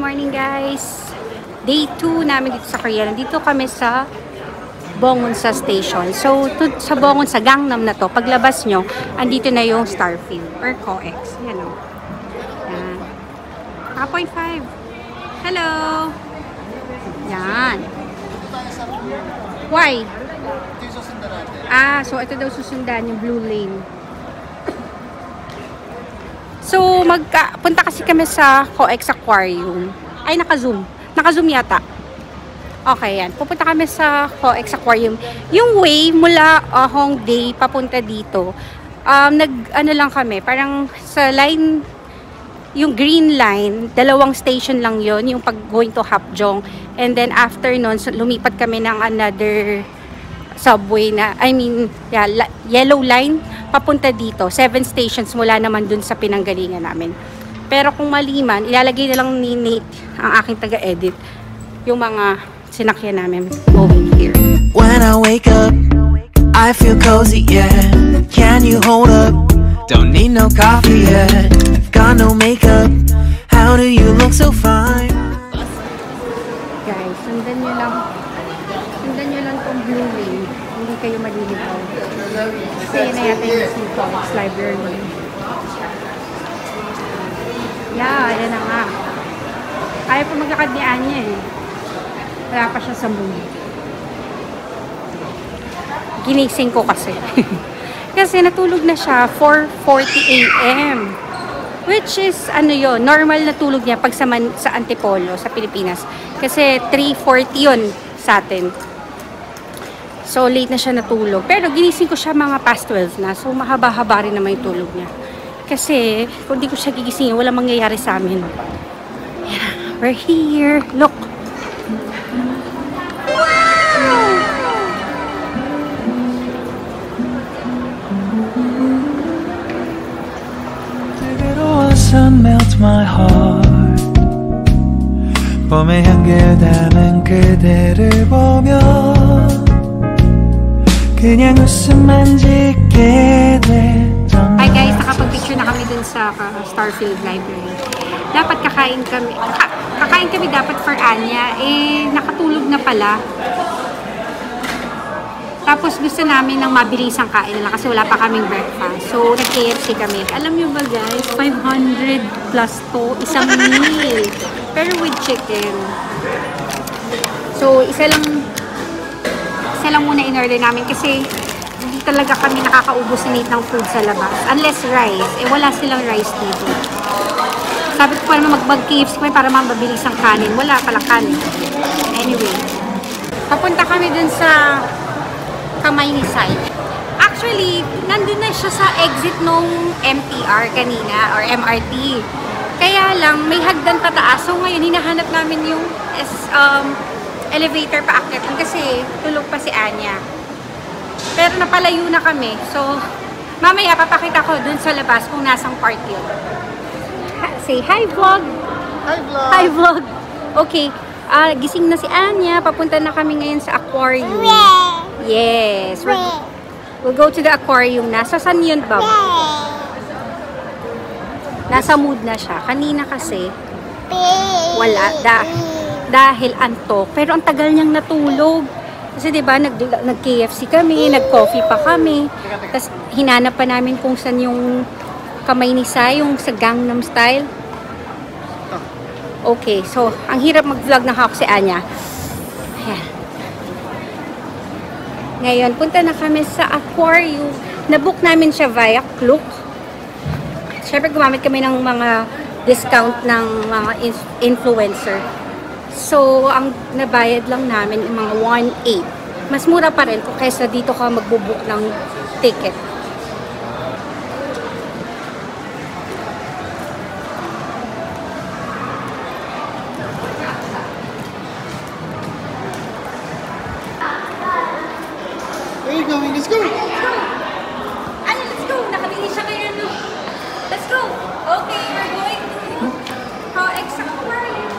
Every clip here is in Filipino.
morning guys. Day 2 namin dito sa Korea. Nandito kami sa Bongwon-sa station. So, sa Bongwon, sa Gangnam na to, paglabas nyo, andito na yung Starfield or COEX. Yan o. Yan. 5.5. Hello! Yan. Why? So ito daw susundan yung blue lane. So, punta kasi kami sa COEX Aquarium. Ay, naka-zoom. Naka-zoom yata. Okay, yan. Pupunta kami sa COEX Aquarium. Yung way mula Hongdae papunta dito, ano lang kami, parang sa line, yung green line, 2 station lang yon, yung pag going to Hapjeong. And then after nun, so, lumipat kami ng another subway na, yellow line, papunta dito. 7 stations mula naman dun sa pinanggalingan namin. Pero kung mali man, ilalagay na lang ni Nate, ang aking taga-edit, yung mga sinakyan namin going here. When I wake up, I feel cozy, yeah. Can you hold up? Don't need no coffee yet. Got no makeup. How do you look so fine? Guys, sundan nyo lang tong blue lane. Hindi kayo maliligaw. Kasi yun na yata yung COEX library. Yeah, yan na nga. Ayaw pa maglakad ni Anya eh. Wala pa siya sa mood. Ginising ko kasi. Kasi natulog na siya 4:40 AM. Which is, normal na tulog niya pag sa Antipolo, sa Pilipinas. Kasi 3:40 yun sa atin. So, late na siya natulog. Pero ginising ko siya mga past 12 na. So, mahaba-haba rin naman yung tulog niya. Kasi, kung di ko siya gigisingin, wala mangyayari sa amin. Yeah, we're here. Look. Wow! Sun melts my heart. 봄의 향기를 담은 그대를 보며 그냥 웃음만 짓게 돼. Hi guys, nakapag-picture na kami dun sa Starfield Library. Dapat kakain kami dapat for Anya. Nakatulog na pala. Tapos gusto namin ng mabilisang kain na lang kasi wala pa kaming breakfast. So, nag-KFC kami. Alam nyo ba guys, 500 plus to isang meal. Pero with chicken. So, isa lang muna in-order namin kasi hindi talaga kami nakakaubos ng food sa labas. Unless rice. Wala silang rice dito. Sabi ko pa naman mag-KFC kami para mabilis ang kanin. Wala palang kanin. Anyway. Papunta kami dun sa Kamaynisay. Actually, nandun na siya sa exit nung MTR kanina or MRT. Kaya lang, may hagdan pataas. So ngayon, hinahanap namin yung elevator paakyat kasi tulog pa si Anya. Pero napalayo na kami. So, mamaya papakita ko dun sa labas kung nasang part yun. Say hi, vlog! Hi, vlog! Hi, vlog! Okay, gising na si Anya. Papunta na kami ngayon sa aquarium. Yes. We'll go to the aquarium na. So, saan yun, Bob? Nasa mood na siya. Kanina kasi, wala. Dahil antok. Pero ang tagal niyang natulog. Kasi diba, nag-KFC kami, nag-coffee pa kami. Tapos, hinanap pa namin kung saan yung Kamaynisay, yung sa Gangnam Style. Okay, so, ang hirap mag-vlog ng hawak si Anya. Ayan. Ngayon, punta na kami sa aquarium. Nabook namin siya via Klook. Siyempre, gumamit kami ng mga discount ng mga influencer. So, ang nabayad lang namin yung mga 1.8. Mas mura pa rin kaysa dito ka magbubook ng ticket. Where are you going? Let's go! Ano, let's go! Nakabili siya ngayon. Let's go! Okay, we're going to COEX Aquarium.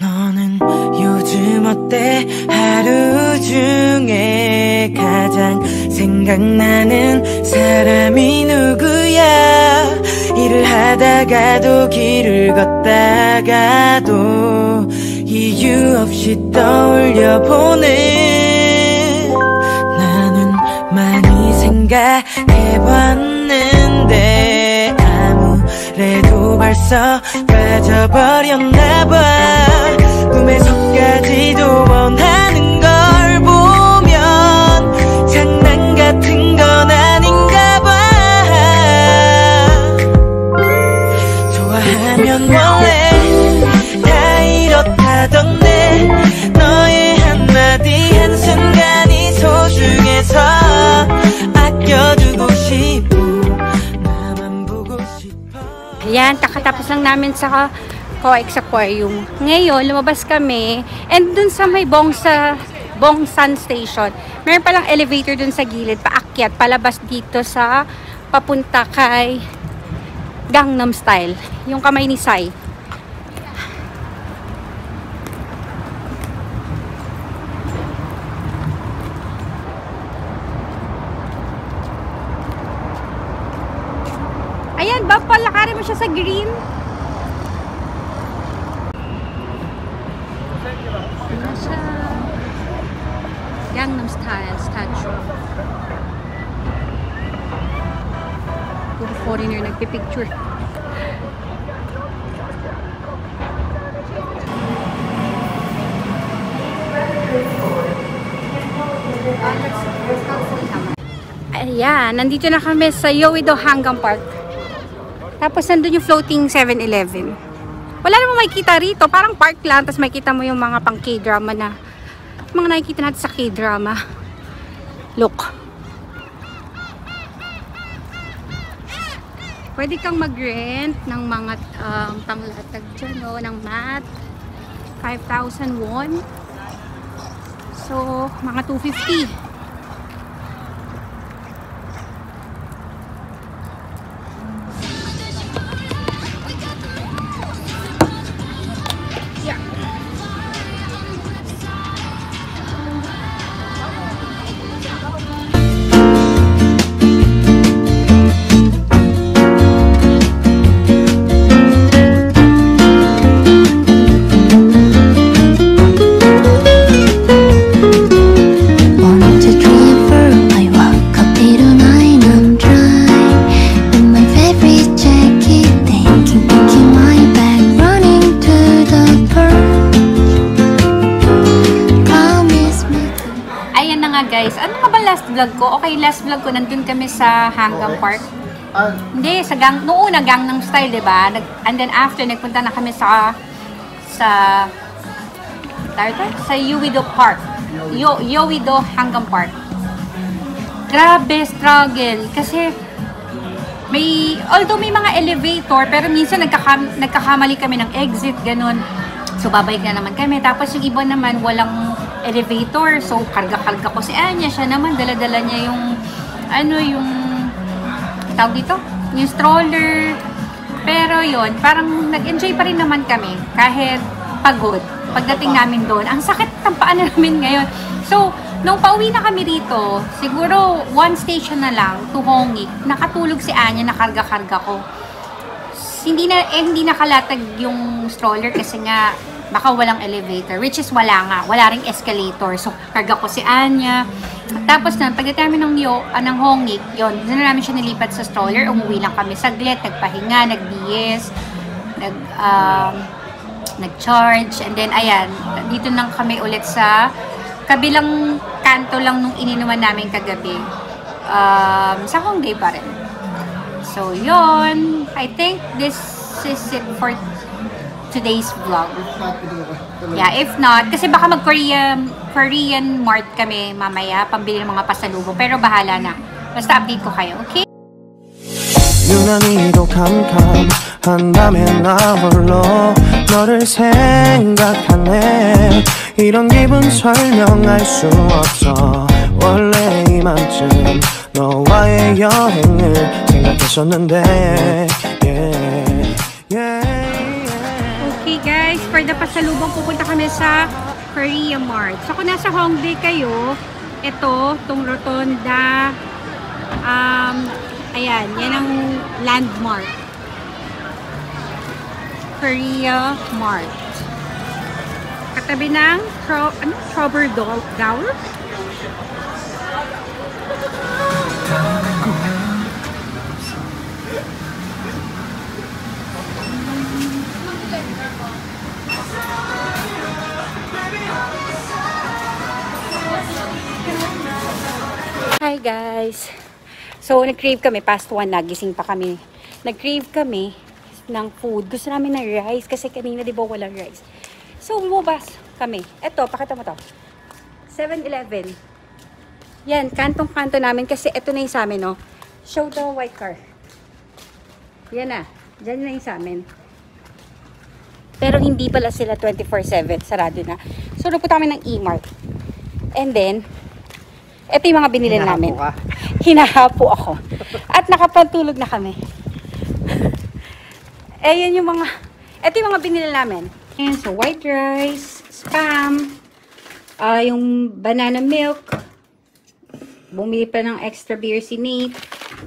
너는 요즘 어때? 때 하루 중에 가장 생각나는 사람이 누구야. 일을 하다가도 길을 걷다가도 이유 없이 떠올려보네. 나는 많이 생각해봤는데 아무래도 벌써 빠져버렸나봐. 꿈에서까지도 원하는 걸 보면 장난 같은 건 아닌가봐. 좋아하면 원래 다 이렇다던데 너의 한마디 한순간이 소중해서 아껴두고 싶어. 나만 보고 싶어. Ayan, kakatapos lang namin sa COEX Aquarium. Ngayon, lumabas kami. And dun sa may Bongsan Station, meron palang elevator dun sa gilid, paakyat, palabas dito sa papunta kay Gangnam Style. Yung kamay ni Sai. Ayan, ba palakarin mo siya sa green? Ayan siya. Gangnam Style statue. Puro foreigner nagpipicture. Ayan, nandito na kami sa Yeouido Hanggang Park. Tapos nandun yung floating 7-Eleven. Wala namang makikita rito. Parang park lang. Tapos makikita mo yung mga pang K-drama na mga nakikita natin sa K-drama. Look. Pwede kang mag-rent ng mga panglatag dyan, no? Ng mat. 5,000 won. So, mga 250. Guys, ano nga ba last vlog ko? Okay, last vlog ko, nandun kami sa Hanggang Park. Hindi, sa noong una Gangnam Style, diba? And then after, nagpunta na kami sa Yeouido Park. Yeouido Hanggang Park. Grabe, struggle. Kasi, although may mga elevator, pero minsan nagkakamali kami ng exit, ganun. So, babalik na naman kami. Tapos yung iba naman, walang elevator. So, karga-karga ko si Anya. Siya naman, dala-dala niya yung tawag dito? Yung stroller. Pero yon, parang nag-enjoy pa rin naman kami. Kahit pagod. Pagdating namin doon, ang sakit ng paa namin ngayon. So, nung pauwi na kami rito, siguro one station na lang to Hongik, nakatulog si Anya, nakarga-karga ko. Hindi nakalatag yung stroller kasi nga baka walang elevator, which is wala ring escalator. So, karga ko si Anya. Tapos na, pagdating namin ng Hongik, yun, doon na namin siya nilipat sa stroller. Umuwi lang kami saglit, nagpahinga, nag-DS, nag-charge, and then, ayan, dito nang kami ulit sa kabilang kanto lang nung ininuman namin kagabi. Sa Hongdae pa rin. So, yun. I think this is it for today's vlog. Yeah, if not, kasi baka Korean Mart kami mamaya, pambili ng mga pasalubong. Pero bahala na. Basta update ko kayo, okay? 유난히도 캄캄한다면 나 홀로 너를 생각하네. 이런 기분 설명할 수 없어. 원래 이맘쯤 너와의 여행을 생각했었는데 Okay guys, for the pasalubong pupunta kami sa Korea Mart. So, kung nasa Hongdae kayo, ito, tong rotonda, ayan, yan ang landmark. Korea Mart. Katabi ng Trober Gower? Hi guys! So, nag-crave kami, past 1 na, gising pa kami. Nag-crave kami ng food. Gusto namin ng rice kasi kanina di ba walang rice. So, lumabas kami. Eto, pakita mo to. 7-Eleven. Yan, kantong-kanto namin kasi eto na yung sa amin, no? Show the white car. Yan na. Diyan na yung sa amin. Pero hindi pala sila 24/7. Sarado na. So, napunta kami ng E-Mart. And then, ito yung mga binili namin. Hinahapo ako. At nakapantulog na kami. Ayan yung mga, ito yung mga binili namin. Ayan, so white rice, spam, yung banana milk, bumili pa ng extra beer si Nate,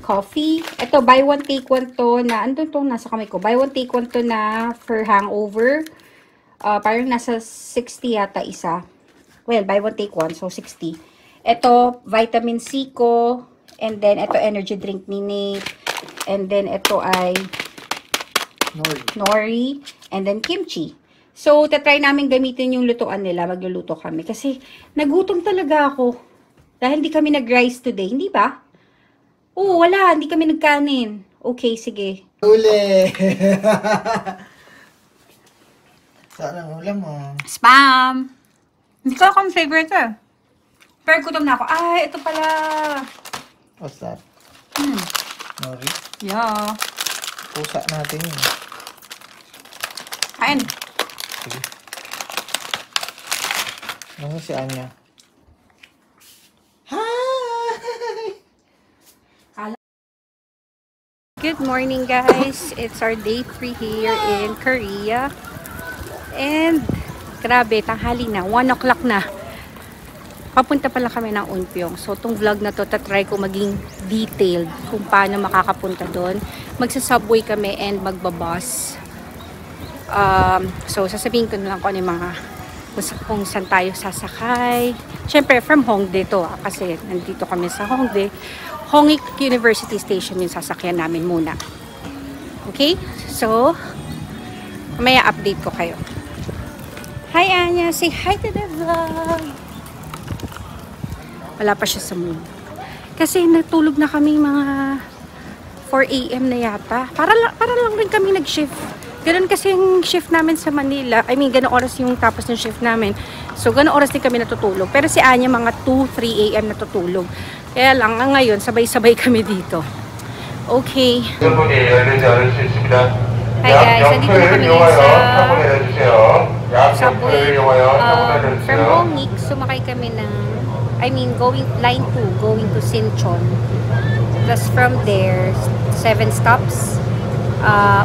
coffee. Ito, buy one take one to na, andun to, nasa kamay ko. Buy one take one to na for hangover. Parang nasa 60 yata isa. Well, buy one take one, so 60. Ito, vitamin C ko. And then, ito, energy drink ni Nate. And then, ito ay nori. And then, kimchi. So, tatry namin gamitin yung lutuan nila. Magluluto kami. Kasi, nagutom talaga ako. Dahil hindi kami nag-rice today. Hindi ba? Oo, wala. Hindi kami nagkanin. Okay, sige. Uli! Saan ang ulam mo? Spam! Hindi ko akong favorite eh. Pero gutom na ako. Ay, ito pala. What's that? Nori? Yeah. Pusa natin yun. Kain. Sige. Ano si Anya? Hi! Good morning guys. It's our day 3 here in Korea. And grabe, tanghali na. 1 o'clock na. Papunta pala kami ng Unpyong. So, itong vlog na to, tatry ko maging detailed kung paano makakapunta doon. Magsa-subway kami and magbabus. So, sasabihin ko na lang kung ano yung mga kung saan tayo sasakay. Siyempre, from Hongdae to kasi nandito kami sa Hongdae. Hongik University Station yung sasakyan namin muna. Okay? So, may update ko kayo. Hi, Anya! Say hi to the vlog! Wala pa siya sa mood. Kasi natulog na kami mga 4 AM na yata. Para lang rin kami nag-shift. Ganun kasi yung shift namin sa Manila. I mean, ganun oras yung tapos ng shift namin. So, ganun oras din kami natutulog. Pero si Anya mga 2-3 AM natutulog. Kaya lang, ngayon, sabay-sabay kami dito. Okay. Hi guys, nandito na kami sa subway. From Hongik, sumakay kami ng line 2, going to Sinchon. Tapos from there, 7 stops,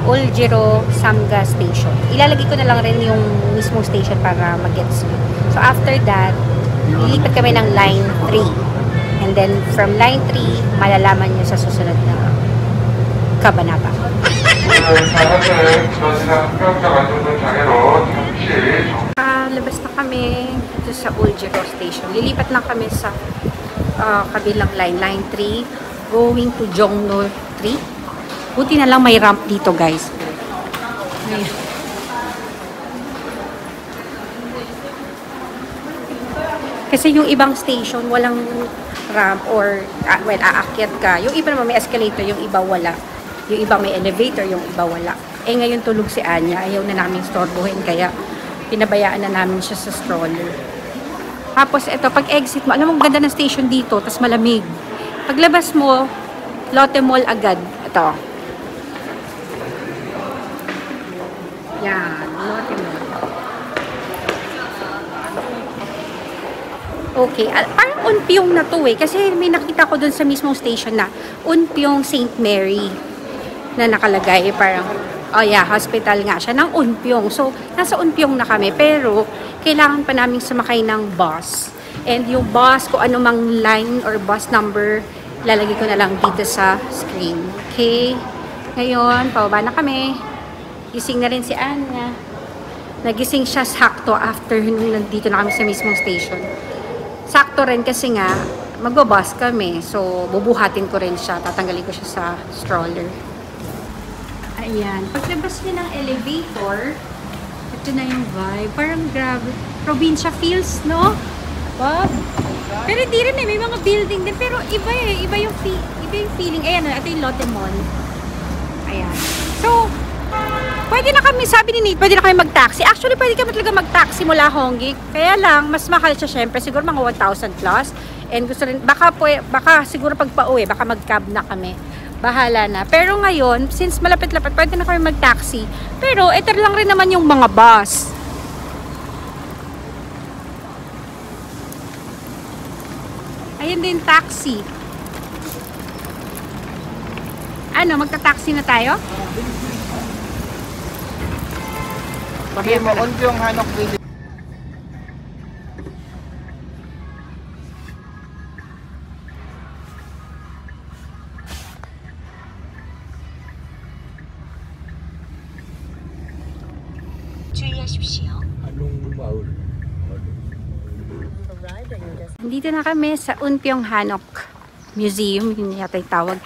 Uljiro Samga Station. Ilalagay ko na lang rin yung mismo station para mag-gets nyo. So after that, lilipat kami ng line 3. And then from line 3, malalaman nyo sa susunod na kabanata. Labas na kami dito sa Uljiro Station. Lilipat lang kami sa kabilang line, line 3, going to Jongno 3. Buti na lang may ramp dito, guys. Ayan. Kasi yung ibang station, walang ramp or, well, aakyat ka. Yung iba naman may escalator, yung iba wala. Yung iba may elevator, yung iba wala. Eh ngayon tulog si Anya, ayaw na namin storbohin, kaya pinabayaan na namin siya sa stroller. Tapos ito, pag exit mo, alam mo, ganda ng station dito, tas malamig. Paglabas mo, Lotte Mall agad. Ito. Yan, Lotte Mall. Okay, parang Unpyong na to eh. Kasi may nakita ko dun sa mismong station na Unpyong St. Mary na nakalagay. Parang, oh yeah, hospital nga siya ng Unpyong. So, nasa Unpyong na kami. Pero, kailangan pa namin sumakay ng bus. And yung bus, kung ano mang line or bus number, lalagay ko na lang dito sa screen. Okay? Ngayon, pababa na kami. Gising na rin si Anya. Nagising siya sakto after nung nandito na kami sa mismong station. Sakto rin kasi nga, magbabus kami. So, bubuhatin ko rin siya. Tatanggalin ko siya sa stroller. Ayan. Paglabas niya ng elevator, ito na yung vibe. Parang grabe. Probinsya feels, no? Bob? Pero hindi rin eh. May mga building din. Pero iba eh. Iba yung feeling. Ayan, ito yung Lotte Mall. Ayan. So, pwede na kami, sabi ni Nate, pwede na kami mag-taxi. Actually, pwede kami talaga mag-taxi mula Hongik. Kaya lang, mas mahal siya syempre. Siguro mga 1,000 plus. And gusto rin, baka siguro pag pauwi, baka mag-cab na kami. Bahala na. Pero ngayon, since malapit-lapit, pwede na kami mag-taxi. Pero, ito lang rin naman yung mga bus. Ayun din, taxi. Ano, magta-taxi na tayo? Sabi mo, Unpyong Hanok Village. Anong maul? Dito na kami sa Unpyong Hanok Museum, yun yata yung tawag.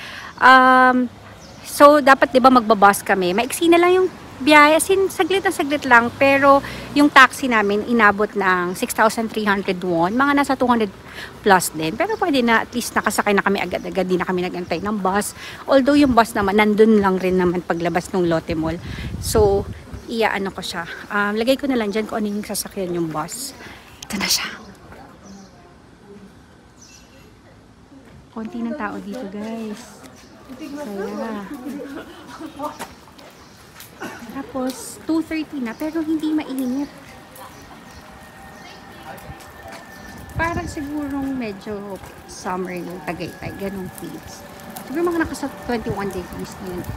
So, dapat 'di ba magbabus kami. Maiksi na lang yung biyahe, saglit na saglit lang, pero yung taxi namin inabot ng 6,300 won, mga nasa 200 plus din. Pero pwede na, at least nakasakay na kami agad-agad, di na kami nagantay ng bus. Although yung bus naman, nandun lang rin naman paglabas ng Lotte Mall. So, iaano ko siya. Lagay ko na lang dyan kung ano yung sasakyan yung bus. Ito na siya. Konti ng tao dito, guys. Kaya. Tapos, 2:30 na, pero hindi mainit. Parang sigurong medyo summer ng Tagaytay. Ganong feels. Siguro mga nasa 21 degrees na yun.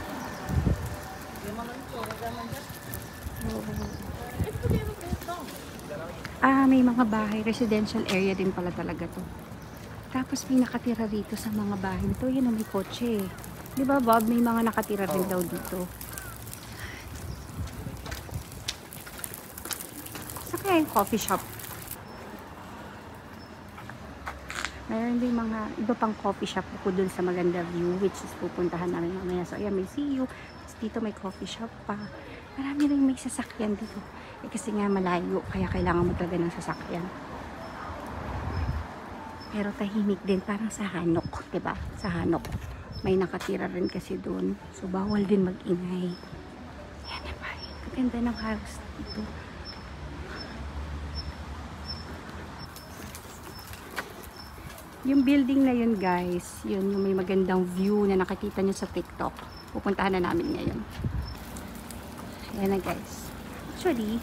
May mga bahay. Residential area din pala talaga to. Tapos may nakatira rito sa mga bahay nito. Yan, may kotse. Di ba, Bob? May mga nakatira rin daw dito. Saka yung coffee shop. Mayroon din mga iba pang coffee shop po dun sa maganda view, which is pupuntahan namin mamaya. So, ayan, may CU. Tapos dito may coffee shop pa. Marami rin may sasakyan dito. Kasi nga malayo, kaya kailangan mo talaga ng sasakyan. Pero tahimik din, parang sa Hanok, diba? Sa Hanok. May nakatira rin kasi doon. So, bawal din mag-ingay. Ayan na ba? Ang ganda ng house dito. Yung building na yun, guys, yun yung may magandang view na nakikita nyo sa TikTok. Pupuntahan na namin ngayon. Ayan na, guys. Actually,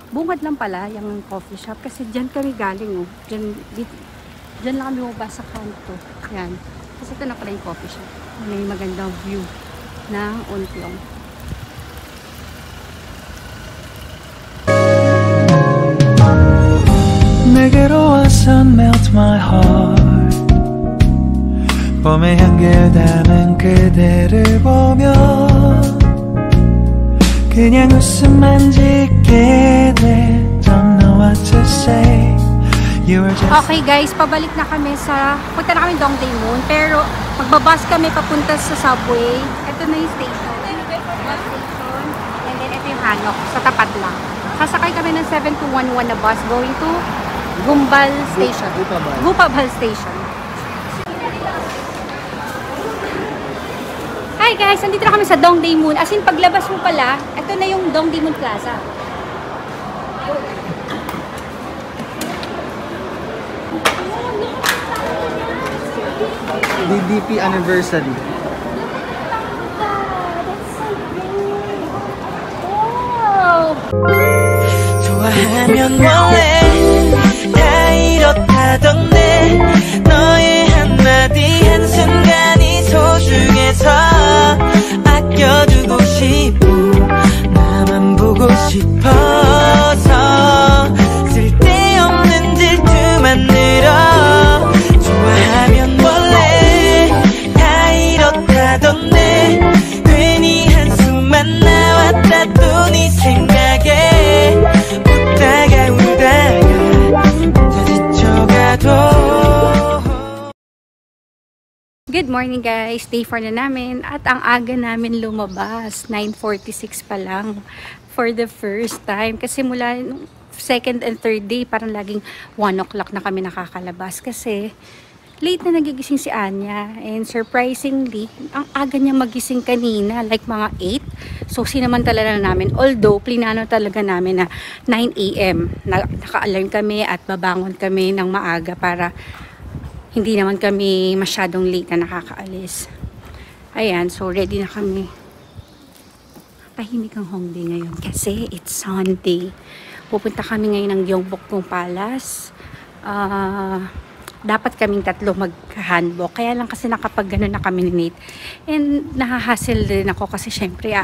bungad lang pala yung coffee shop kasi dyan kami galing, oh. Diyan lang kami bumaba sa kanto. Yan. Kasi ito na pala yung coffee shop. May magandang view ng Unpyong. 내게로 와서 melt my heart 봄의 향기를 담은 그대를 보며 그냥 웃음만 짓게 돼 Don't know what to say Okay guys, pabalik na kami sa, punta na kami Dongdaemun, pero magbabas kami papunta sa subway. Ito na yung station. Bus station. And then ito yung Hanok, sa tapat lang. Sasakay kami ng 7211 na bus going to Gumbal Station. Gupabal Station. Hi guys, nandito na kami sa Dongdaemun. As in, paglabas mo pala, ito na yung Dongdaemun Plaza. DDP anniversary. Wow! 좋아하면 원래 다 이렇다던데 너의 한마디 한순간이 소중해서 아껴두고 싶고 나만 보고 싶어서 Good morning guys, day 4 na namin at ang aga namin lumabas, 9:46 pa lang for the first time kasi mula second and third day parang laging 1 o'clock na kami nakakalabas kasi late na nagigising si Anya and surprisingly ang aga niya magising kanina like mga 8, so sinamantala na namin although plinano talaga namin na 9 AM naka-alarm kami at babangon kami ng maaga para hindi naman kami masyadong late na nakakaalis. Ayan, so ready na kami. Tahimik ang Hongdae ngayon kasi it's Sunday. Pupunta kami ngayon ng Gyeongbokgung Palace. Dapat kaming tatlo mag-handbook. Kaya lang kasi nakapag-gano'n na kami ni Nate. And nahahassle din ako kasi syempre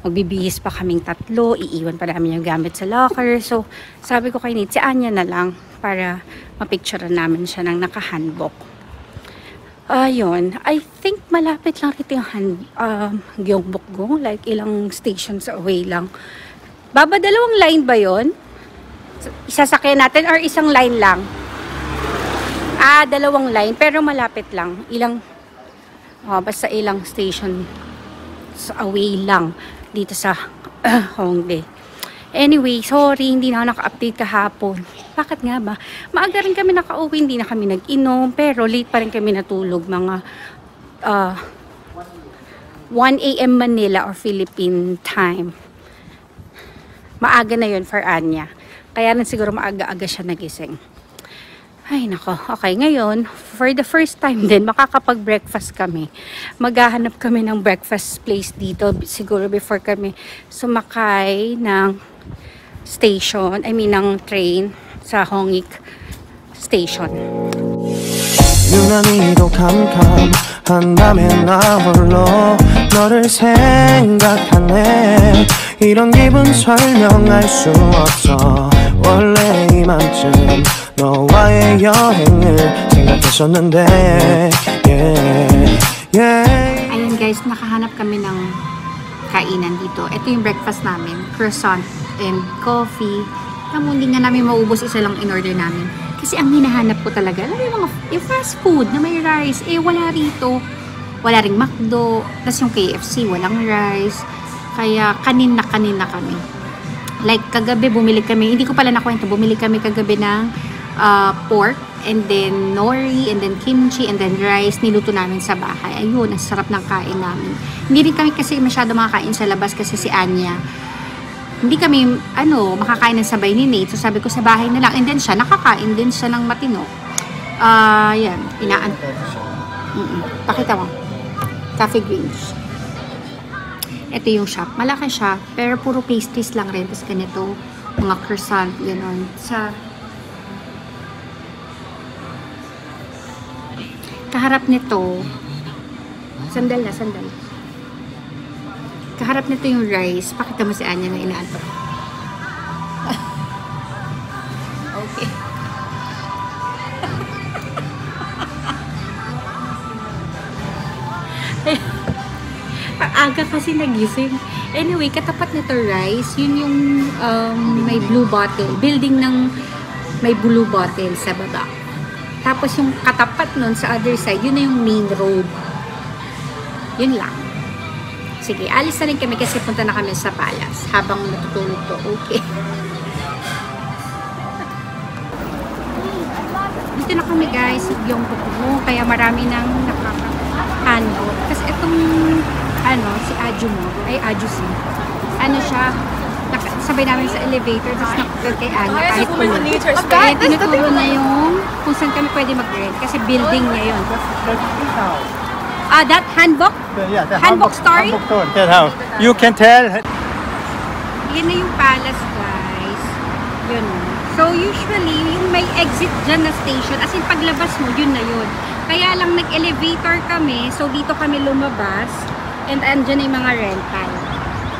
magbibihis pa kaming tatlo. Iiwan pa namin yung gamit sa locker. So sabi ko kay Nate, si Anya na lang para mapicturean namin siya ng naka-handbook. Ayun, I think malapit lang ito yung Gyeongbokgung, like ilang stations away lang. Baba, dalawang line ba yon? Isasakyan natin or isang line lang? Dalawang line, pero malapit lang. Basta ilang station away lang dito sa Hongdae. Anyway, sorry, hindi na ako naka-update kahapon. Bakit nga ba? Maaga rin kami nakauwi, hindi na kami nag-inom, pero late pa rin kami natulog. Mga 1 AM Manila or Philippine time. Maaga na yun for Anya. Kaya rin siguro maaga-aga siya nagising. Ay nako, okay, ngayon, for the first time din, makakapag-breakfast kami. Maghahanap kami ng breakfast place dito, siguro before kami sumakay ng station, ng train sa Hongik Station. 유난히도 캄캄한 밤에 나 홀로 너를 생각하네 이런 기분 설명할 수 없어 원래 이맘쯤 너와의 여행을 생각했었는데 Ayun guys, nakahanap kami ng kainan dito. Ito yung breakfast namin, croissant and coffee. Hindi nga namin maubos, isa lang in order namin. Kasi ang hinahanap ko talaga, yung fast food na may rice, wala rito. Wala ring McDo, tas yung KFC, walang rice. Kaya kanina kami. Like kagabi bumili kami, hindi ko pala nakwento, bumili kami kagabi ng pork, and then nori, and then kimchi, and then rice. Niluto namin sa bahay. Ayun, ang sarap ng kain namin. Hindi rin kami kasi masyado makakain sa labas kasi si Anya, hindi kami, makakain ng sabay ni Nate. So sabi ko sa bahay na lang. And then siya, nakakain din siya ng matino. Yan, pakita mo. Cafe Greens. Ito yung shop. Malaki siya, pero puro pastries lang rin. Tapos ganito, mga croissant, gano'n. Sa kaharap nito, sandal. Kaharap nito yung rice. Pakita mo si Anya na inaantok. Okay. Aga kasi nagising. Anyway, katapat nito rice, yun yung may blue bottle. Building ng may blue bottle sa baba. Tapos yung katapat nun sa other side, yun na yung main road. Yun lang. Sige, alis na rin kami kasi punta na kami sa palace habang natutulog to. Okay. Dito na kami guys, yung Gyeongbokgung, kaya marami nang nakaka-handbook. Kasi itong, si Ajusi, siya, sabay namin sa elevator, tapos nakakagay kay Anya kahit puno. Kaya tinuturo na yung kung saan kami pwede mag-rent kasi building niya yun. That handbook? Yeah, the Handbook story? Handbook story. That house. You can tell. Yan na yung palace, guys. Yun. So, usually, yung may exit dyan na station, as in paglabas mo, yun na yun. Kaya lang nag-elevator kami, so dito kami lumabas, and andyan na yung mga rental.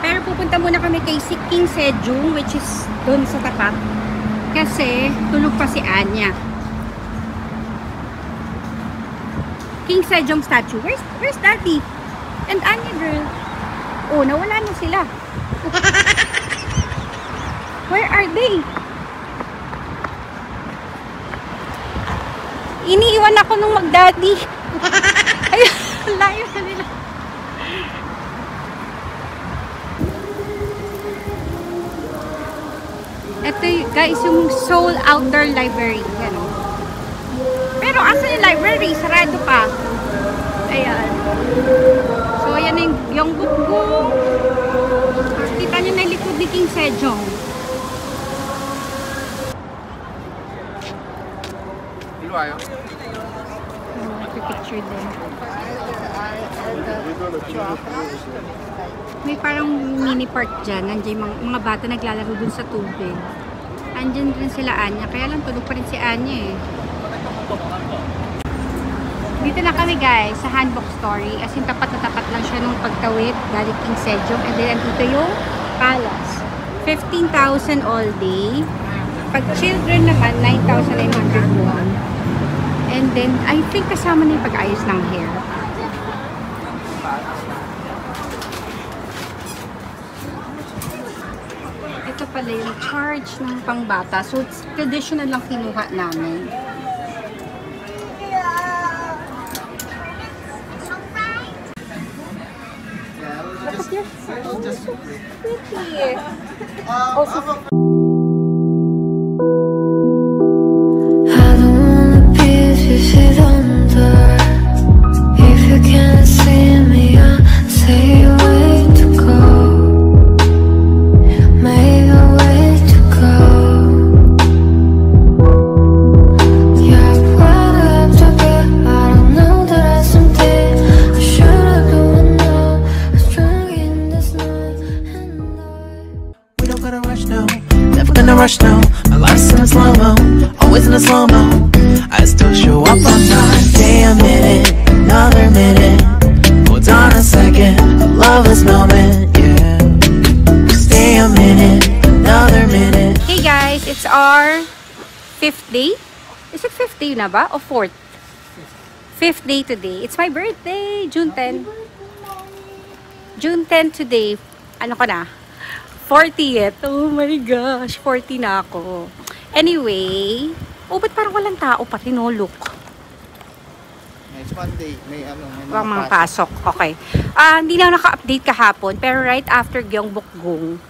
Pero pupunta muna kami kay King Sejong, which is dun sa tapat. Kasi, tulog pa si Anya. King Sejong statue. Where's Daddy? And Anya, girl? Oh, nawala na sila. Where are they? Iniiwan ako nung mag-daddy. Ayun, layo na nila. Ito guys, yung Seoul Outdoor Library. Yan. Pero asa yung library? Sarado pa. Ayan. So, ayan na yung Gyeongbokgung. Kita nyo na yung likod ni King Sejong. Picture din. May parang mini park dyan. Nandiyan mga bata naglalaro dun sa tubig. Andyan rin sila Anya. Kaya lang tulog pa rin si Anya eh. Dito na kami guys sa Hanbok Story. As in tapat na tapat lang siya nung pagtawid galing King Sejong. And then dito yung palace. 15,000 all day. Pag children naman, 9,900 won. And then, I think kasama na yung pag-ayos ng hair. Ito pala yung charge ng pangbata. So, it's traditional lang kinuha namin. Look at your phone. So pretty. Also, if you can't see me, I'll say way to go. Maybe a way to go. Yeah, what I have to get. I don't know that I something I should have done now. I'm strong in this night and We don't gotta rush, no. Never gonna rush, no. My life's in a slow-mo, always in a slow-mo. I still show up on time. Stay a minute, another minute. Hold on a second, I love this moment, yeah. Stay a minute, another minute. hey guys, it's our 5th day. Is it 5th day na ba? O 4th? 5th day today. It's my birthday, June 10. June 10 today. Ano ko na? 40th. Oh my gosh, 40 na ako. Anyway, ba't parang walang tao pati no look? Next Monday, may Mga pasok. Okay. Hindi na ako naka-update kahapon, pero right after Gyeongbokgung,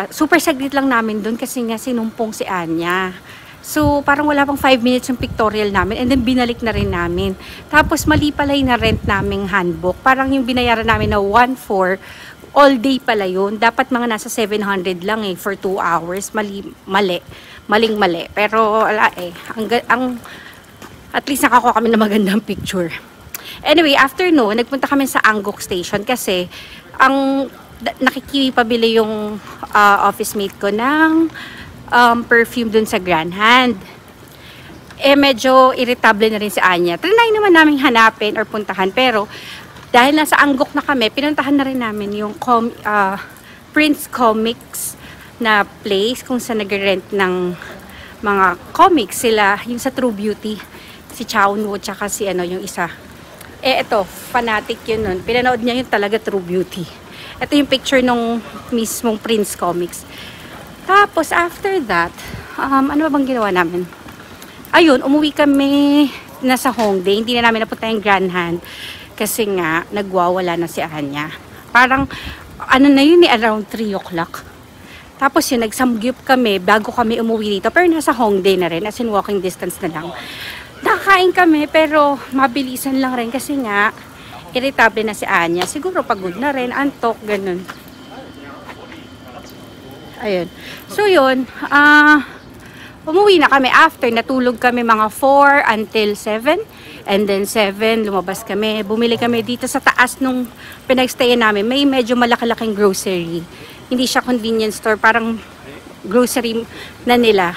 super saglit lang namin dun kasi nga sinumpong si Anya. So, parang wala pang 5 minutes yung pictorial namin and then binalik na rin namin. Tapos, mali pala yung na-rent naming handbook. Parang yung binayaran namin na 1,400, all day pala yun. Dapat mga nasa 700 lang eh for 2 hours. Maling-mali. Pero, wala eh. At least nakakuha kami ng magandang picture. Anyway, after no, nagpunta kami sa Angok Station kasi nakikipabili yung office mate ko ng perfume dun sa Grand Hand. Medyo irritable na rin si Anya. Trinay naman namin hanapin or puntahan, pero dahil nasa Angok na kami, pinuntahan na rin namin yung Prince Comics na place kung saan nag-rent ng mga comics sila, yung sa True Beauty, si Chaunwoo, tsaka si yung isa. Ito, fanatic yun nun. Pinanood niya yun talaga, True Beauty. Ito yung picture nung mismong Prince Comics. Tapos, after that, ano ba bang ginawa namin? Ayun, umuwi kami nasa Hongdae. Hindi na namin napunta yung Grand Hand. Kasi nga, nagwawala na si Anya. Parang, na yun around 3 o'clock. Tapos yun, nagsamgyup kami bago kami umuwi dito. Pero nasa Hongdae na rin, as in walking distance na lang. Nakakain kami, pero mabilisan lang rin kasi nga, irritable na si Anya. Siguro pagod na rin, antok, ganun. Ayun. So yun, umuwi na kami after. Natulog kami mga 4 until 7. And then 7, lumabas kami. Bumili kami dito sa taas nung pinagstayan namin. May medyo malaki-laking grocery. Hindi siya convenience store, parang grocery na nila.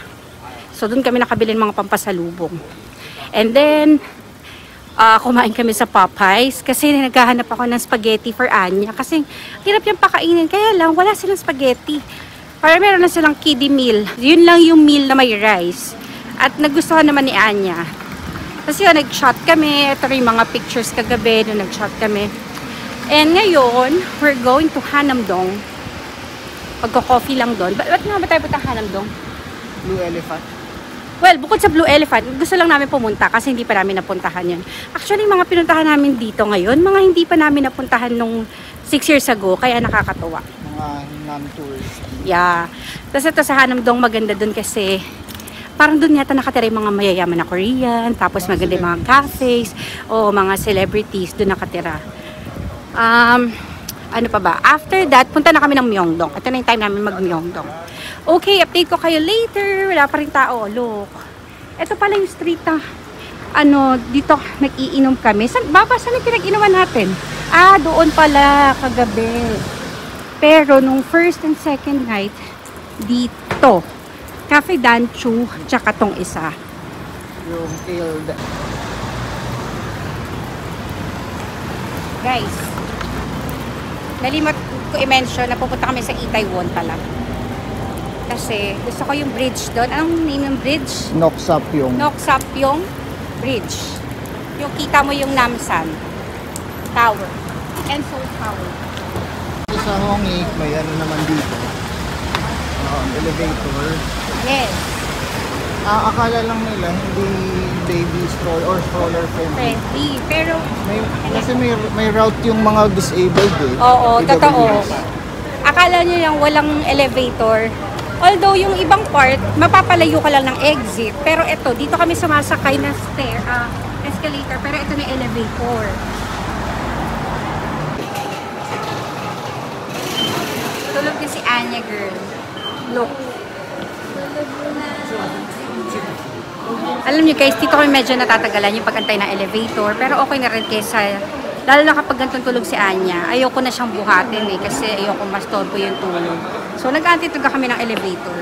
So doon kami nakabili ng mga pampasalubong. And then, kumain kami sa Popeyes kasi naghahanap ako ng spaghetti for Anya. Kasi hirap yung pakainin. Kaya lang, wala silang spaghetti. Para meron na silang kiddie meal. Yun lang yung meal na may rice. At nagustuhan naman ni Anya. Kasi yun, nag-shot kami. Ito rin yung mga pictures kagabi nung nag-shot kami. And ngayon, we're going to Hanamdong. Pagko-coffee lang doon. Ba't nga ba tayo punta Hanamdong? Blue Elephant. Well, bukod sa Blue Elephant, gusto lang namin pumunta kasi hindi pa namin napuntahan yun. Actually, mga pinuntahan namin dito ngayon, mga hindi pa namin napuntahan nung 6 years ago, kaya nakakatuwa. Mga non-tourist. Yeah. Tapos ito sa Hanamdong maganda dun kasi parang dun yata nakatira yung mga mayayaman na Korean, tapos maganda yung mga cafes, o mga celebrities dun nakatira. Ano pa ba? After that, punta na kami ng Myeongdong. Ito na yung time namin mag-Myeongdong. Okay, update ko kayo later. Wala pa rin tao. Look. Ito pala yung street na dito nag-iinom kami. Saan yung pinag-inuman natin? Doon pala kagabi. Pero nung first and second night, dito. Cafe Danchu, tsaka tong isa. Yung killed. Guys, nalimot ko i-mention na pupunta kami sa Itaewon pala. Kasi gusto ko yung bridge doon. Anong name ng bridge? Noksapyong. Noksapyong Bridge. Yung kita mo yung Namsan Tower. And Seoul Tower. Sa Hongik, may ano naman dito. Elevator. Yes. Akala lang nila hindi baby stroller or stroller friendly. Friendly. Pero, Kasi may route yung mga disabled eh. oo, PWS. totoo. Akala nyo yung walang elevator. Although yung ibang part, mapapalayo ka lang ng exit. Pero ito, dito kami sumasakay na escalator. Pero ito na elevator. Tulog na si Anya, girl. Look. Alam nyo guys, dito kami medyo natatagalan yung pagantay ng elevator. Pero okay na rin kaysa, lalo na kapag ganitong tulog si Anya, ayoko na siyang buhatin eh. Kasi ayoko mastorbo yung tulog. So nag-antituga kami ng elevator.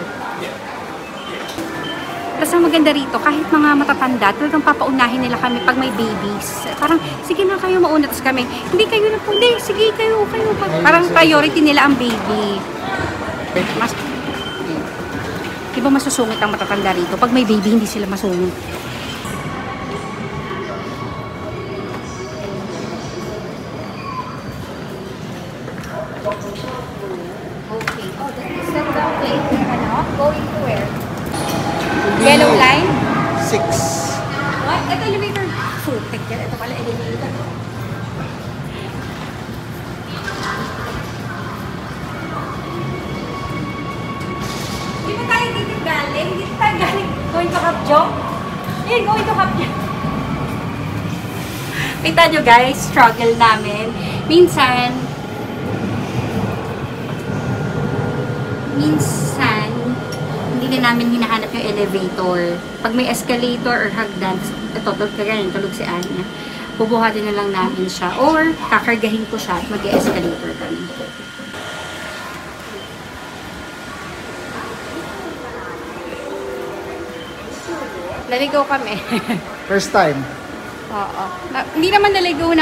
Tapos ang maganda rito, kahit mga matatanda, talagang papaunahin nila kami pag may babies. Parang, sige na kayo mauna. Tapos kami, hindi kayo na po, hindi, sige kayo. Parang priority nila ang baby. Diba masusungit ang matatanda rito? Pag may baby, hindi sila masungit. Okay. Oh, this is the way. Going to where? Yellow line? 6. What? Ito elevator. Futek yan. Ito pala elevator. Di ba tayo dito galing? Dito tayo galing. Going to Hapjeong? Eh, going to Hapjeong. Kita nyo guys, struggle namin. Minsan, hindi na namin hinahanap yung elevator. Pag may escalator or hagdan, ito, tulog si Anya, bubuhatin na lang namin siya. Or, kakargahin ko siya at mag-escalator kami. Naligaw kami. First time. Oo. Hindi naman naligaw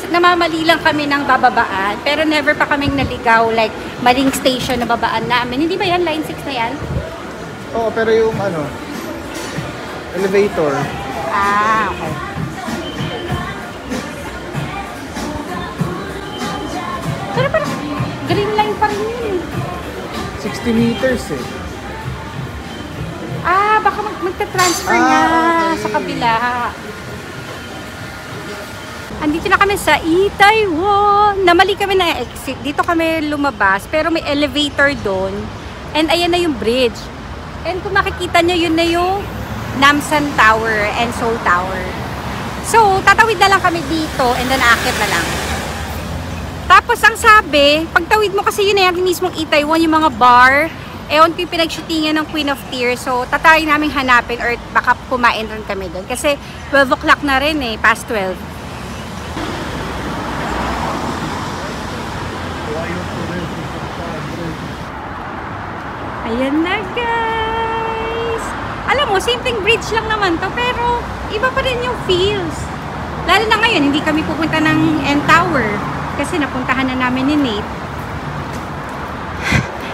namamali lang kami ng bababaan, pero never pa kaming naligaw, like, maling station na babaan namin. Hindi ba yan? Line 6 na yan? Oo, pero yung elevator. Okay. Pero parang green line pa rin yun. 60 meters eh. Baka magta-transfer nga okay. sa kabila. Andito na kami sa Itaewon. Namali kami na exit. Dito kami lumabas, pero may elevator doon. And ayan na yung bridge. And kung makikita nyo, yun na yung Namsan Tower and Seoul Tower. So, tatawid na lang kami dito and then aakit na lang. Tapos, ang sabi, pagtawid mo kasi yun na yung mismong Itaewon, yung mga bar. Ewan ko yung pinag-shootingan ng Queen of Tears. So, tatawid namin hanapin or baka kumain rin kami doon. Kasi 12 o'clock na rin eh, past 12. Ayan na guys! Alam mo, same thing bridge lang naman to, pero iba pa rin yung feels. Lalo na ngayon, hindi kami pupunta ng N Tower kasi napuntahan na namin ni Nate.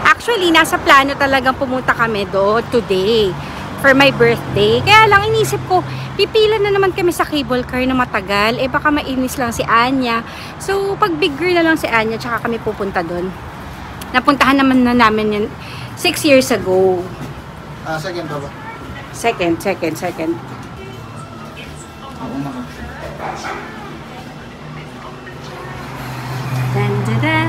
Actually, nasa plano talagang pumunta kami doon today for my birthday. Kaya lang inisip ko, pipila na naman kami sa cable car na matagal. Eh baka mainis lang si Anya. So, pag bigger na lang si Anya, tsaka kami pupunta doon. Napuntahan naman na namin yun 6 years ago. Second ba? Second. Dun, dun, dun.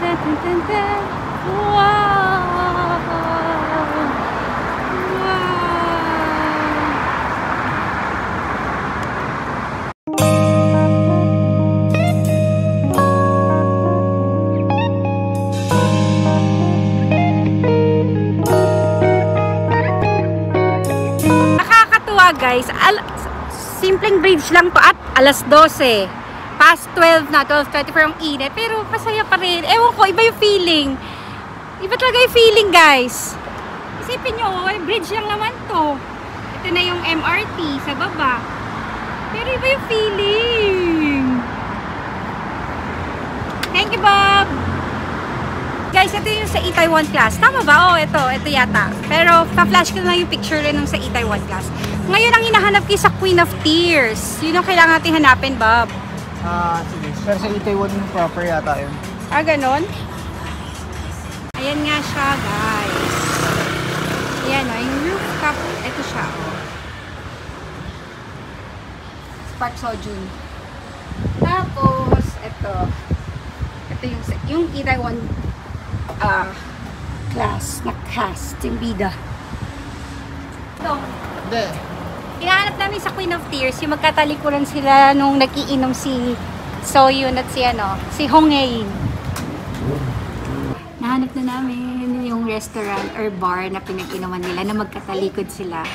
Dun, dun, dun, dun. Wow! Nakakatuwa guys. Simpleng bridge lang to at alas 12. Past 12 na, 12:34 ang init. Pero masaya pa rin. Ewan ko, iba yung feeling. Iba talaga yung feeling guys. Isipin nyo, bridge lang naman to. Ito na yung MRT sa baba. Pero iba yung feeling. Thank you, Bob! Guys, ito yung sa E-Taiwan class. Tama ba? Oh, ito yata. Pero, pa-flash ko na lang yung picture rin ng sa E-Taiwan class. Ngayon, ang hinahanap ko sa Queen of Tears. Yun ang kailangan natin hanapin, Bob. Sige. Pero sa Itaewon yung proper yata yun. Ganon? Ayan nga siya, guys. Ayan, o. Yung rooftop. Ito siya, o. Park Sojun. Tapos, ito. Ito yung Itaewon class. Na cast. Yung bida. Ito. Hindi. Hinahanap namin sa Queen of Tears, yung magkatalikuran sila nung nag-iinom si Soyun at si Honghae. Nahanap na namin yung restaurant or bar na pinag-inuman nila na magkatalikod sila.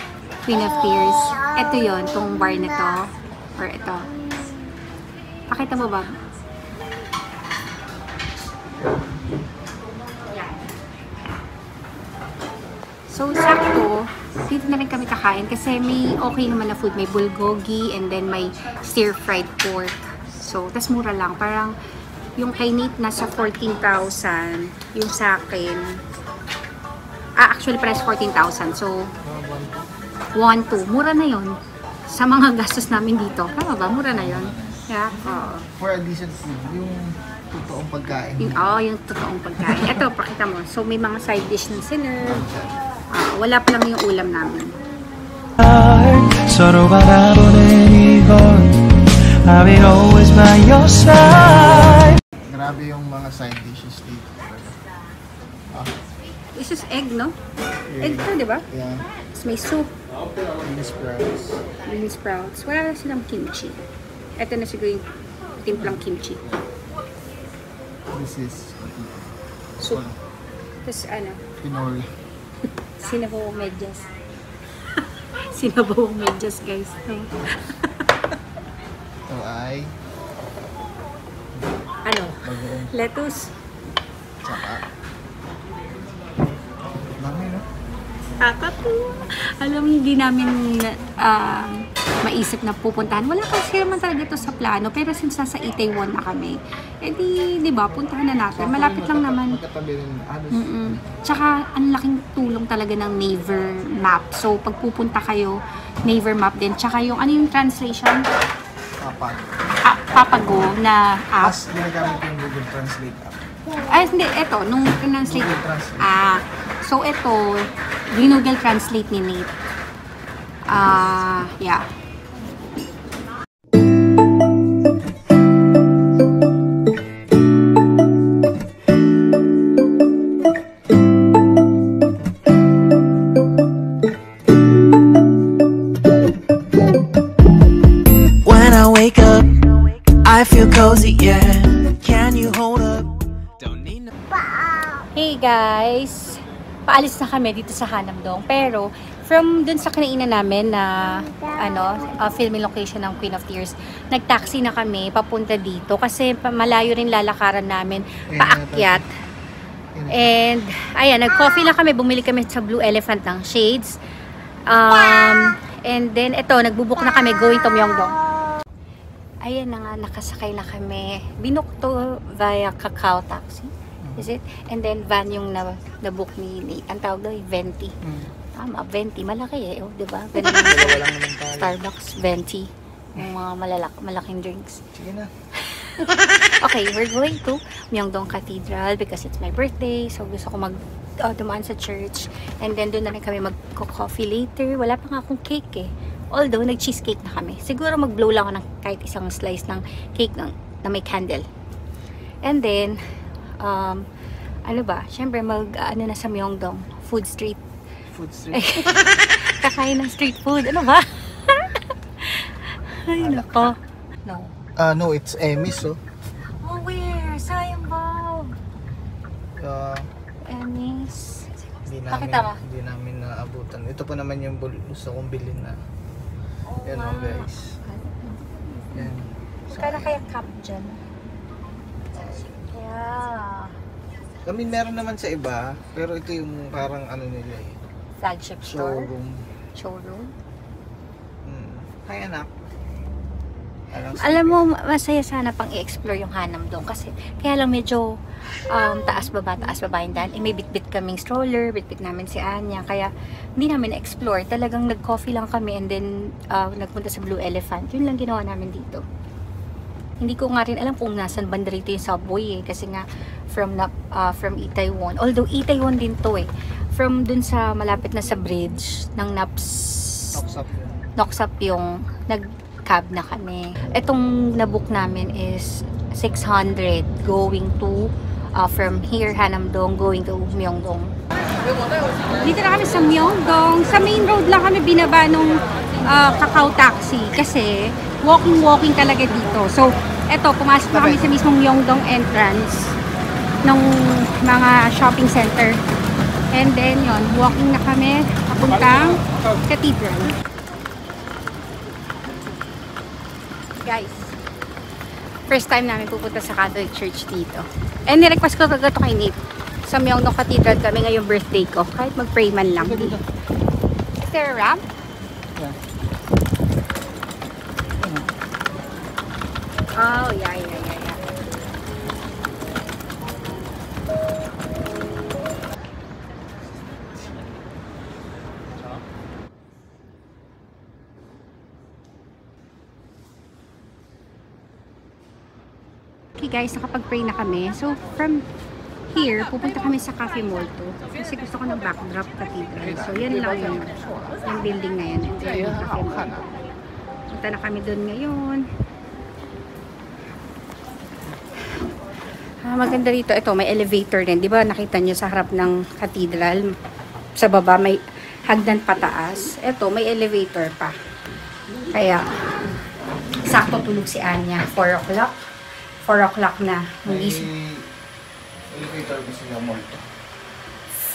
Queen of Tears. Ito yon, tong bar na to. Or ito. Pakita mo ba? So, sakto, dito na rin kami kakain kasi may okay naman na food. May bulgogi and then may stir-fried pork. So, tas mura lang. Parang yung kay Nate nasa 14,000. Yung sa akin, actually parang 14,000. So, 1,2. Mura na yon sa mga gastos namin dito. Tama ba? Mura na yon. Yeah. For a decent food, yung totoong pagkain. Yung totoong pagkain. Ito, pakita mo. So, may mga side dish na sinerve. Wala pa lang yung ulam namin. 서로 바라보는 이곳 I will always by your side. Grabe yung mga side dishes dito. This is egg, no? Egg to, di ba? Yeah. Tapos may soup, Bean sprouts. bean sprouts. Wala na silang kimchi. Ito na siguro yung timplang kimchi. This is Soup. Tapos Pinori. sinabawang medyas. Sinabawang medyas, guys. Ito ay bagoong Lettuce. tsaka. Dami, no? Kakatuwa. Alam, hindi namin maisip na pupuntahan. Wala kasi naman talaga ito sa plano. Pero since nasa Itaewon na kami, di ba, puntahan na natin. Malapit lang naman. Magkatabi rin. Tsaka, ang laking tulong talaga ng Naver map. So, pag pupunta kayo, Naver map din. Tsaka yung, yung translation? Papago na app. As ginagamit yung Google Translate app. Ay, hindi. Ito, nung translate. Google Translate. So, ito, Google Translate ni Nate. Yeah. When I wake up I feel cozy, yeah. Can you hold up? Don't need no. Hey guys! Paalis na kami dito sa Hanamdong. Pero, from dun sa kinainan namin na filming location ng Queen of Tears, nag-taxi na kami papunta dito kasi malayo rin lalakaran namin paakyat. And, ayan, nag-coffee lang kami. Bumili kami sa Blue Elephant ng shades. And then, ito, nagbubuk na kami going to Myeongdong. Ayan na nga, nakasakay na kami. Binook to via Kakao Taxi. Is it? And then, van yung na-book ni Nate. Ang tawag doon, Venti. Tama, Venti. Malaki oh, diba? Starbucks, Venti. Yung mga malaking drinks. Sige na. Okay, we're going to Myeongdong Cathedral because it's my birthday. So, gusto ko dumaan sa church. And then doon na rin kami mag-coffee later. Wala pa nga akong cake eh. Although, nag-cheesecake na kami. Siguro mag-blow lang ako ng kahit isang slice ng cake na may candle. And then, ano ba? Siyempre, ano na sa Myeongdong. Food street. Food street. Kakain ng street food. Ano ba? Ay, nako. No. No, it's Emmy's, oh. Oh, where? Sayang ba? Emmy's. Pakita mo. Hindi namin naabutan. Ito pa naman yung gusto kong bilhin na. Yan, oh, guys. Yan. Kaya kaya cup dyan. Yeah. Kami meron naman sa iba, pero ito yung parang ano nila eh. Flagship store. Showroom. Showroom. Hi, anak. Alam mo, masaya sana pang i-explore yung Hanamdong kasi kaya lang medyo taas-baba yung daan. May bitbit kaming stroller, bitbit namin si Anya, kaya hindi namin na-explore. Talagang nag-coffee lang kami and then nagpunta sa Blue Elephant. Yun lang ginawa namin dito. Hindi ko nga rin alam kung nasan banda rito yung subway eh, kasi nga from Itaewon. Although Itaewon din to eh. From dun sa malapit na sa bridge ng Noksap yung nag-cab na kami. Itong nabook namin is 600 going to from here Hanamdong going to Myeongdong. Dito na kami sa Myeongdong. Sa main road lang kami binaba nung Kakao Taxi kasi walking talaga dito. So, eto, pumasok na kami sa mismong Myeongdong entrance ng mga shopping center. And then, yon, walking na kami papuntang cathedral. Guys, first time namin pupunta sa Catholic Church dito. And nirequest ko talaga ito kay Nate. Sa Myeongdong Cathedral kami ngayong birthday ko. Kahit mag-pray man lang. Is there a ramp? Yeah. Oh, yeah. Okay guys, nakapag-pray na kami. So, from here, pupunta kami sa Cafe Molto. Kasi gusto ko ng backdrop cathedral. So, yan lang yung building na yan. And then, yung Cafe Molto. Punta na kami doon ngayon. Maganda rito. Ito, may elevator din. Di ba nakita nyo sa harap ng cathedral? Sa baba, may hagdan pataas. Ito, may elevator pa. Kaya, sakto tulog si Anya. 4 o'clock. 4 o'clock na. Elevator ba sila Molto?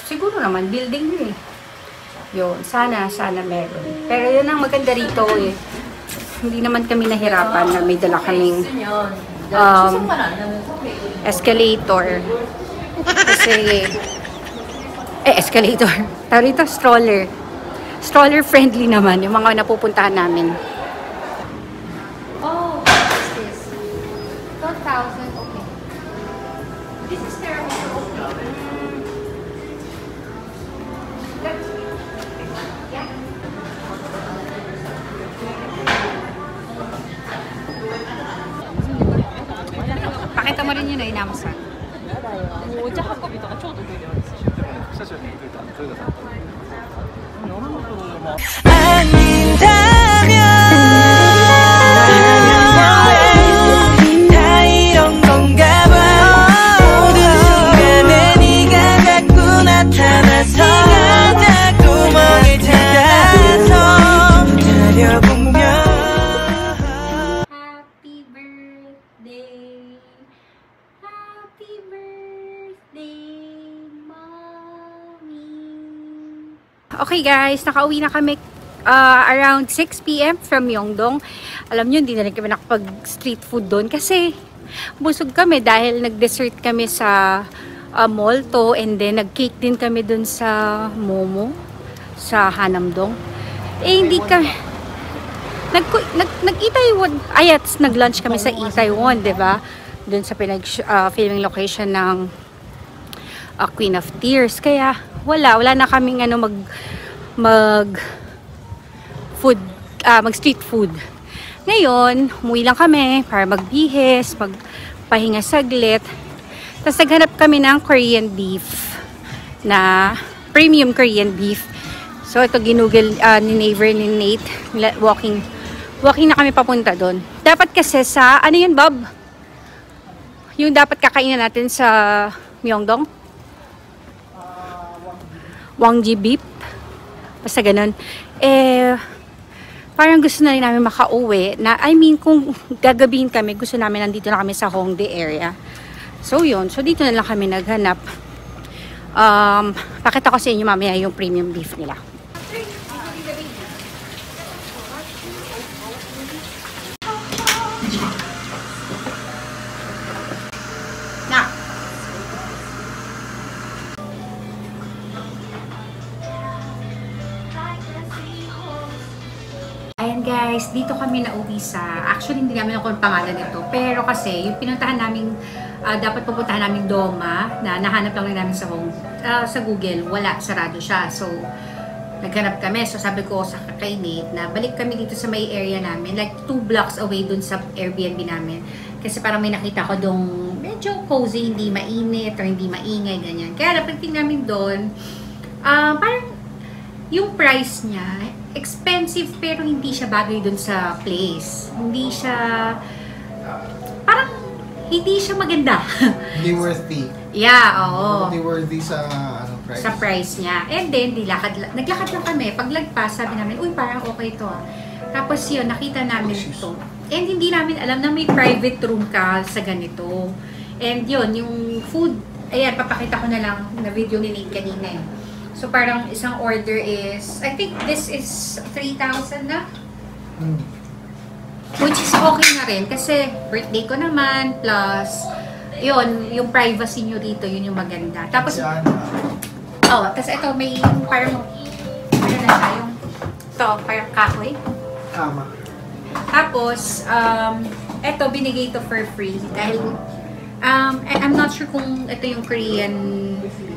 Siguro naman, building yun eh. Yun, sana meron. Pero yun ang maganda rito eh. Hindi naman kami nahirapan na may dala kaming escalator. Kasi, escalator. Tawag rito, stroller. Stroller friendly naman, yung mga napupuntahan namin. Oh, what is this? 12,000, okay. This is their yeah. Pakita mo rin yun na inamusan. 다 이런 건가 봐 모든 순간에 네가 자꾸 나타나서 네가 자꾸 멍이 닫아서 기다려보면 Happy birthday, mommy. Okay guys, nakauwi na kami around 6 PM from Myeongdong. Alam nyo, hindi na rin kami nakapag-street food doon kasi busog kami dahil nag-dessert kami sa Molto and then nag-cake din kami doon sa Momo sa Hanamdong. Hindi ka nag-Itaewon. Nag-lunch kami sa Itaewon, 'di ba? Doon sa filming location ng Queen of Tears. Kaya wala na kaming mag-street food. Ngayon, umuwi lang kami para magbihis, magpahinga saglit. Tapos naghanap kami ng Korean beef. na premium Korean beef. So ito ginugol ni neighbor ni Nate. Walking na kami papunta doon. Dapat kasi sa, ano yun Bob? Yung dapat kakainin natin sa Myeongdong? Wangji beef. Basta ganun. Parang gusto na rin namin makauwi. I mean, kung gagabihin kami, gusto namin nandito na kami sa Hongdae area. So yun. So dito na lang kami naghanap. Pakita ko sa inyo mamaya yung premium beef nila. Ayan guys, dito kami nauwi sa, actually hindi namin ako ang pangalan nito, pero kasi yung pinuntahan namin, dapat pupuntahan namin Doma, na nahanap lang namin sa Google, wala, sarado siya. So, naghanap kami. So, sabi ko sa kay Nate na balik kami dito sa may area namin, like 2 blocks away dun sa Airbnb namin. Kasi parang may nakita ko dong medyo cozy, hindi mainit or hindi maingay, ganyan. Kaya napagting namin doon, parang yung price niya, expensive pero hindi siya bagay dun sa place. Hindi siya, parang hindi siya maganda. Hindi worthy. Yeah, oo. Hindi worthy sa price. Sa price niya. And then, naglakad lang kami. Paglagpas, sabi namin, uy, parang okay to. Tapos yun, nakita namin ito. And hindi namin alam na may private room ka sa ganito. And yun, yung food, ayan, papakita ko na lang na video ni Nate kanina. So, parang isang order is, I think this is 3,000 na. Which is okay na rin kasi birthday ko naman, plus, yun, yung privacy nyo dito, yun yung maganda. Tapos, tapos ito, may parang, ano na siya, yung, ito, parang kahoy. Tama. Tapos, ito, binigay ito for free. Dahil, I'm not sure kung ito yung Korean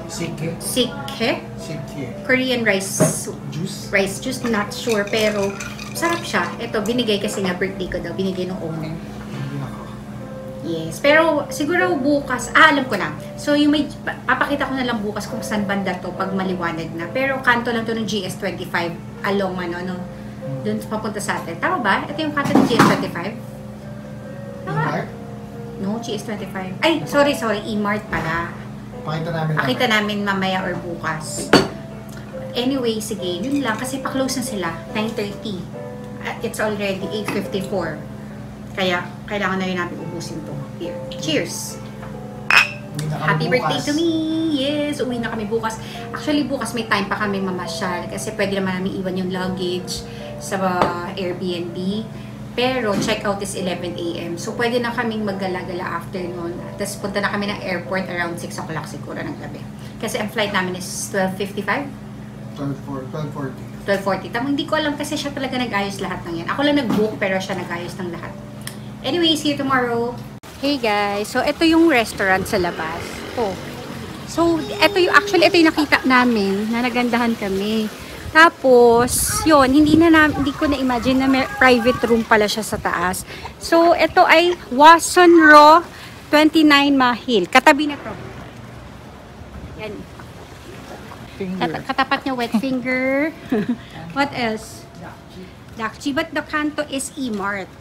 Sikhe? Korean rice juice, not sure, pero sarap siya. Ito, binigay kasi nga birthday ko daw, binigay ng owner. Yes, pero siguro bukas, alam ko na. So, yung may, papakita ko na lang bukas kung saan banda to pag maliwanag na. Pero kanto lang to ng GS25 along dun papunta sa atin. Tama ba? Ito yung kanto ng GS25? Tama? No, GS25. Ay, sorry, E-Mart pala. Pakita namin mamaya or bukas. Anyway, sige, yun lang. Kasi pa-close na sila. 9:30. It's already 8:54. Kaya, kailangan na rin natin ubusin to. Here. Cheers! Happy birthday to me! Yes! Uwi na kami bukas. Actually, bukas may time pa kami mamasyal. Kasi pwede naman namin iwan yung luggage sa Airbnb. Pero, check-out is 11 AM. So, pwede na kaming maggala-gala afternoon. Tapos, punta na kami ng airport around 6 o'clock siguro ng gabi. Kasi, ang flight namin is 12:55? 12:40. Tama, hindi ko alam kasi siya talaga nag-ayos lahat ng yan. Ako lang nag-book, pero siya nag-ayos ng lahat. Anyway, see you tomorrow. Hey guys, so ito yung restaurant sa labas. So, ito yung nakita namin na nagandahan kami. Tapos, yun, hindi ko na-imagine na may private room pala siya sa taas. So, ito ay Wasonro 29 Mahil. Katabi na to. Yan. Katapat niya wet finger. What else? Dakji. But the kanto is E-Mart.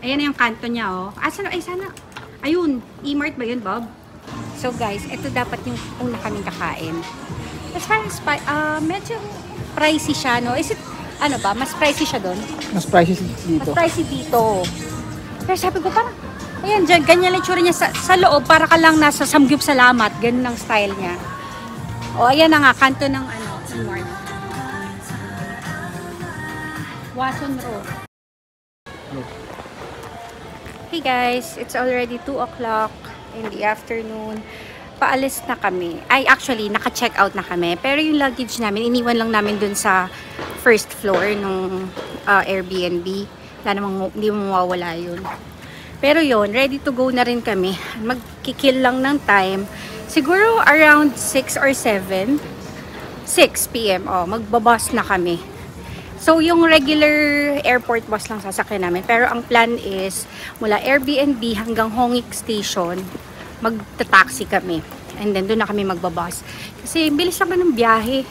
Ayan na yung kanto niya, oh. Sana. Ayun. E-Mart ba yun, Bob? So, guys, ito dapat yung una kaming kakain. As far as medyo pricey siya, no? Is it, mas pricey siya doon? Mas pricey dito. Mas pricey dito. Pero sabi ko, parang, ayan, ganyan lang itsura niya sa loob, para ka lang nasa Samgyup Salamat. Ganun ang style niya. O, ayan na nga, kanto ng E-Mart. Wasonro. Hey guys, it's already 2 o'clock in the afternoon. Paalis na kami. Ay, actually, naka-check out na kami. Pero yung luggage namin, iniwan lang namin dun sa first floor ng Airbnb. Hindi mo mawawala yun. Pero yun, ready to go na rin kami. Magkikil lang ng time. Siguro around 6 or 7. 6 p.m. Magbabus na kami. So, yung regular airport bus lang sasakyan namin. Pero ang plan is, mula Airbnb hanggang Hongik Station, magta-taxi kami. And then, doon na kami magbabus. Kasi, bilis naman ng biyahe.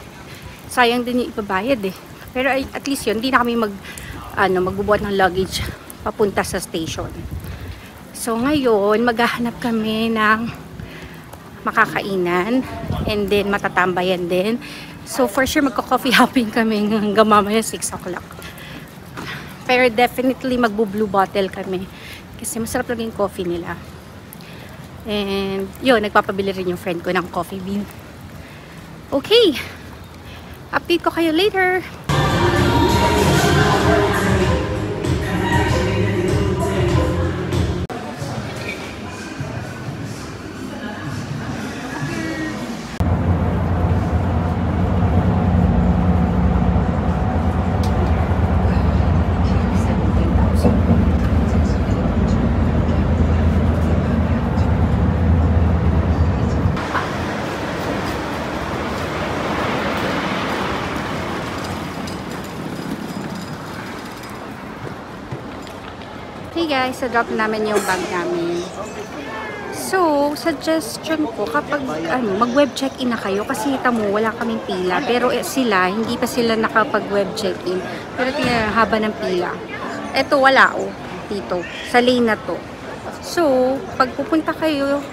Sayang din yung ibabayad eh. Pero at least yun, hindi na kami magbubuhat ng luggage papunta sa station. So, ngayon, maghahanap kami ng makakainan. And then, matatambayan din. So, for sure, magko-coffee hopping kami hanggang mamaya 6 o'clock. Pero definitely, magbo-blue bottle kami. Kasi masarap lang yung coffee nila. And, yun, nagpapabili rin yung friend ko ng coffee bean. Okay. Update ko kayo later. Hey guys, so drop namin yung bag namin. So, suggestion ko kapag mag-web check-in na kayo kasi tamo wala kaming pila pero sila, hindi pa sila nakapag-web check-in. Pero tingnan haba ng pila. Eto wala dito sa lane na to. So, pag pupunta kayo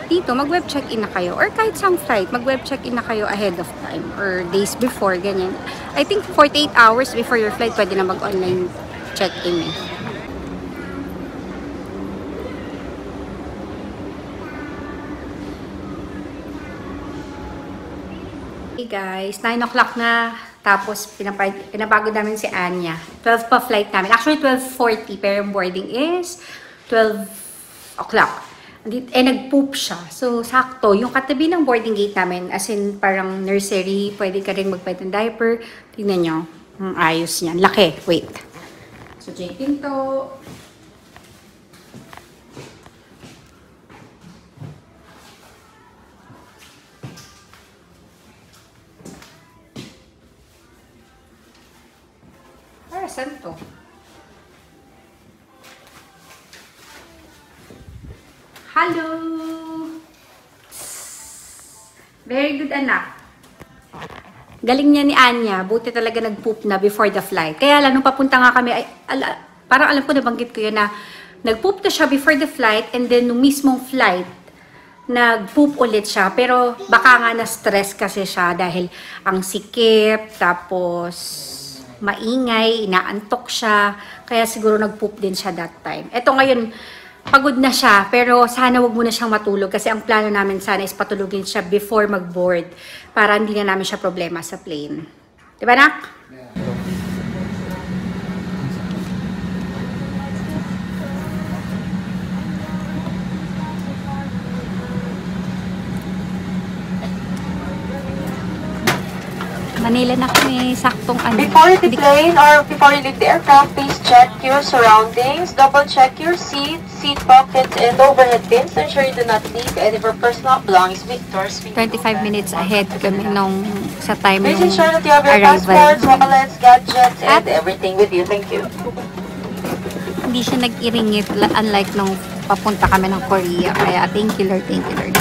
dito, mag-web check-in na kayo or kahit sang flight, mag-web check-in na kayo ahead of time or days before, ganyan. I think 48 hours before your flight pwede na mag-online check-in eh. Hey guys, 9 o'clock na. Tapos, pinapagod namin si Anya. 12 pa flight namin. Actually, 12:40. Pero boarding is 12 o'clock. Nag-poop siya. So, sakto. Yung katabi ng boarding gate namin, as in parang nursery, pwede ka rin magpahit ng diaper. Tingnan nyo. Ayos niyan. Laki. Wait. So, J pinto. Saan to? Hello! Very good anak. Galing niya ni Anya. Buti talaga nag-poop na before the flight. Kaya lang, nung papunta nga kami, parang alam ko, nabanggit ko yun na nag-poop na siya before the flight and then nung mismong flight, nag-poop ulit siya. Pero baka nga na-stress kasi siya dahil ang sikip, tapos maingay, inaantok siya, kaya siguro nag-poop din siya that time. Eto ngayon, pagod na siya, pero sana wag muna siyang matulog kasi ang plano namin sana is patulugin siya before mag-board para hindi na namin siya problema sa plane. Diba, nak? Manila na kami, saktong Before you deplane or before you leave the aircraft, please check your surroundings. Double check your seat pockets, and overhead bins to ensure you do not leave any of your personal belongings with doors. 25 minutes ahead kami sa time Please ng ensure that you have your passports, wallets, gadgets, and everything with you. Thank you. Hindi siya nag-iringit unlike nung papunta kami ng Korea. Kaya thank you Lord, thank you Lord.